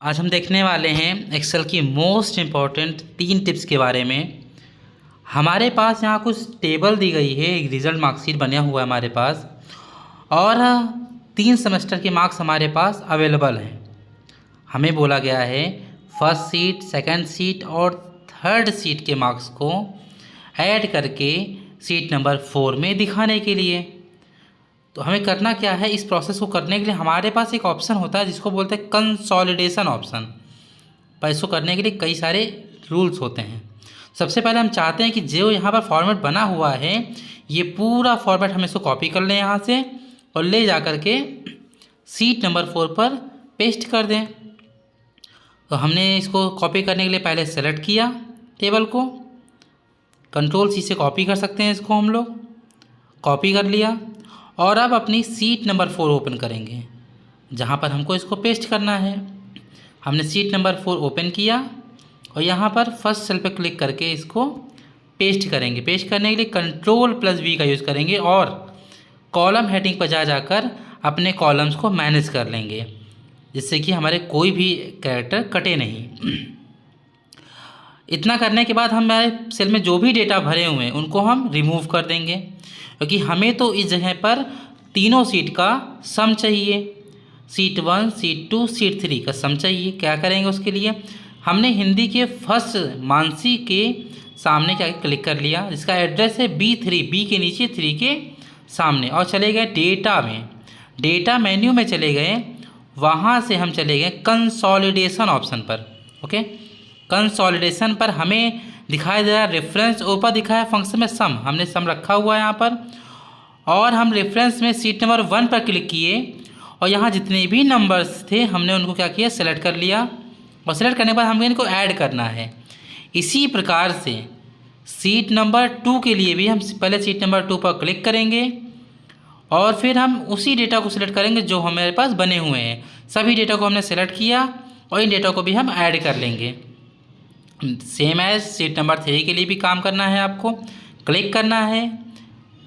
आज हम देखने वाले हैं एक्सेल की मोस्ट इम्पॉर्टेंट 3 टिप्स के बारे में। हमारे पास यहाँ कुछ टेबल दी गई है, एक रिजल्ट मार्कशीट बना हुआ है हमारे पास, और 3 सेमेस्टर के मार्क्स हमारे पास अवेलेबल हैं। हमें बोला गया है फर्स्ट सीट, सेकंड सीट और थर्ड सीट के मार्क्स को ऐड करके सीट नंबर 4 में दिखाने के लिए। तो हमें करना क्या है, इस प्रोसेस को करने के लिए हमारे पास एक ऑप्शन होता है जिसको बोलते हैं कंसोलिडेशन ऑप्शन। पर इसको करने के लिए कई सारे रूल्स होते हैं। सबसे पहले हम चाहते हैं कि जो यहाँ पर फॉर्मेट बना हुआ है, ये पूरा फॉर्मेट हम इसको कॉपी कर लें यहाँ से और ले जा कर के सीट नंबर 4 पर पेस्ट कर दें। तो हमने इसको कॉपी करने के लिए पहले सेलेक्ट किया टेबल को, कंट्रोल सी से कॉपी कर सकते हैं इसको, हम लोग कॉपी कर लिया। और अब अपनी सीट नंबर 4 ओपन करेंगे जहाँ पर हमको इसको पेस्ट करना है। हमने सीट नंबर 4 ओपन किया और यहाँ पर फर्स्ट सेल पर क्लिक करके इसको पेस्ट करेंगे। पेस्ट करने के लिए कंट्रोल+V का यूज़ करेंगे और कॉलम हेडिंग पर जाकर अपने कॉलम्स को मैनेज कर लेंगे, जिससे कि हमारे कोई भी कैरेक्टर कटे नहीं। इतना करने के बाद हमारे सेल में जो भी डेटा भरे हुए हैं उनको हम रिमूव कर देंगे, क्योंकि हमें तो इस जगह पर तीनों सीट का सम चाहिए। सीट 1, सीट 2, सीट 3 का सम चाहिए। क्या करेंगे उसके लिए, हमने हिंदी के फर्स्ट मानसी के सामने क्या क्लिक कर लिया, जिसका एड्रेस है B3, B के नीचे 3 के सामने, और चले गए डेटा में। डेटा मेन्यू में चले गए, वहाँ से हम चले गए कंसोलिडेशन ऑप्शन पर। ओके, कंसोलिडेशन पर हमें दिखाई दे रहा है रेफरेंस, ऊपर दिखाया फंक्शन में सम, हमने सम रखा हुआ है यहाँ पर। और हम रेफरेंस में सीट नंबर 1 पर क्लिक किए और यहाँ जितने भी नंबर्स थे हमने उनको क्या किया, सेलेक्ट कर लिया। और सेलेक्ट करने के बाद हमें इनको ऐड करना है। इसी प्रकार से सीट नंबर 2 के लिए भी हम पहले सीट नंबर 2 पर क्लिक करेंगे और फिर हम उसी डेटा को सिलेक्ट करेंगे जो हमारे पास बने हुए हैं। सभी डेटा को हमने सेलेक्ट किया और इन डेटा को भी हम ऐड कर लेंगे। सेम एज सीट नंबर 3 के लिए भी काम करना है, आपको क्लिक करना है,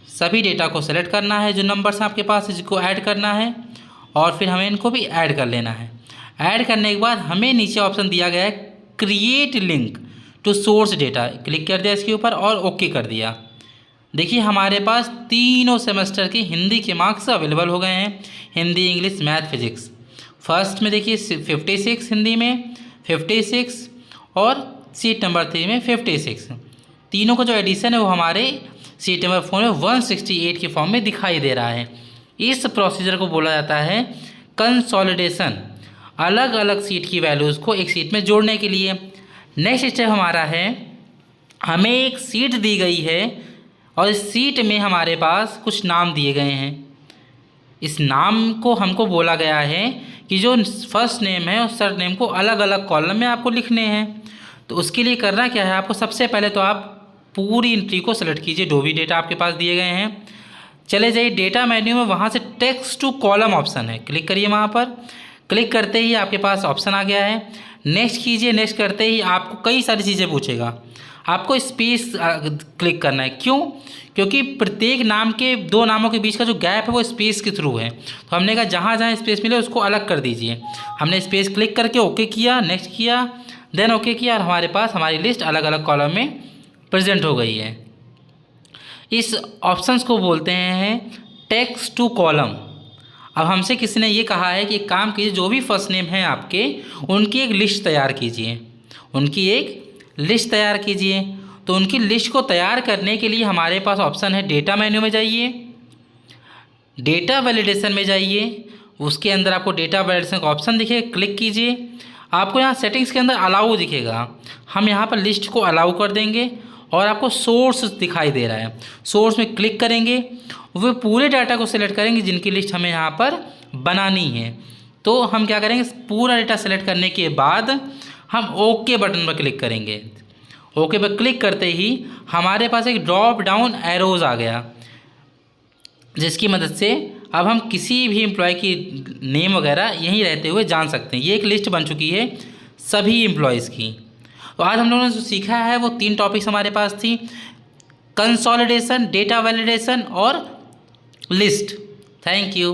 सभी डेटा को सेलेक्ट करना है जो नंबर्स आपके पास है, जिसको ऐड करना है, और फिर हमें इनको भी ऐड कर लेना है। ऐड करने के बाद हमें नीचे ऑप्शन दिया गया है create link to source data, click कर दिया इसके ऊपर और ओके कर दिया। देखिए हमारे पास तीनों सेमेस्टर के हिंदी के मार्क्स अवेलेबल हो गए हैं, Hindi, English, math, physics. First में देखिए 56 हिंदी में, 56 और सीट नंबर 3 में 56। तीनों का जो एडिशन है वो हमारे सीट नंबर 4 में 168 के फॉर्म में दिखाई दे रहा है। इस प्रोसीजर को बोला जाता है कंसोलिडेशन, अलग अलग सीट की वैल्यूज़ को एक सीट में जोड़ने के लिए। नेक्स्ट स्टेप हमारा है, हमें एक सीट दी गई है और इस सीट में हमारे पास कुछ नाम दिए गए हैं। इस नाम को हमको बोला गया है कि जो फर्स्ट नेम है और सर नेम को अलग अलग कॉलम में आपको लिखने हैं। तो उसके लिए करना क्या है, आपको सबसे पहले तो आप पूरी एंट्री को सेलेक्ट कीजिए, जो भी डेटा आपके पास दिए गए हैं। चले जाइए डेटा मेन्यू में, वहाँ से टेक्स्ट टू कॉलम ऑप्शन है, क्लिक करिए। वहाँ पर क्लिक करते ही आपके पास ऑप्शन आ गया है, नेक्स्ट कीजिए। नेक्स्ट करते ही आपको कई सारी चीज़ें पूछेगा, आपको स्पेस क्लिक करना है। क्यों? क्योंकि प्रत्येक नाम के 2 नामों के बीच का जो गैप है वो स्पेस के थ्रू है। तो हमने कहा जहाँ जहाँ स्पेस मिले उसको अलग कर दीजिए। हमने स्पेस क्लिक करके ओके किया, नेक्स्ट किया, देन ओके किया, और हमारे पास हमारी लिस्ट अलग अलग कॉलम में प्रेजेंट हो गई है। इस ऑप्शंस को बोलते हैं टेक्स्ट टू कॉलम। अब हमसे किसी ने ये कहा है कि एक काम कीजिए, जो भी फर्स्ट नेम है आपके, उनकी एक लिस्ट तैयार कीजिए, उनकी एक लिस्ट तैयार कीजिए। तो उनकी लिस्ट को तैयार करने के लिए हमारे पास ऑप्शन है, डेटा मेन्यू में जाइए, डेटा वैलिडेशन में जाइए, उसके अंदर आपको डेटा वैलिडेशन का ऑप्शन दिखेगा, क्लिक कीजिए। आपको यहाँ सेटिंग्स के अंदर अलाउ दिखेगा, हम यहाँ पर लिस्ट को अलाउ कर देंगे और आपको सोर्स दिखाई दे रहा है, सोर्स में क्लिक करेंगे, वो पूरे डाटा को सिलेक्ट करेंगे जिनकी लिस्ट हमें यहाँ पर बनानी है। तो हम क्या करेंगे, पूरा डेटा सेलेक्ट करने के बाद हम ओके बटन पर क्लिक करेंगे। ओके पर क्लिक करते ही हमारे पास एक ड्रॉप डाउन एरोज आ गया, जिसकी मदद से अब हम किसी भी एम्प्लॉय की नेम वगैरह यहीं रहते हुए जान सकते हैं। ये एक लिस्ट बन चुकी है सभी एम्प्लॉयज़ की। तो आज हम लोगों ने जो सीखा है वो 3 टॉपिक्स हमारे पास थी, कंसोलिडेशन, डेटा वैलिडेशन और लिस्ट। Thank you.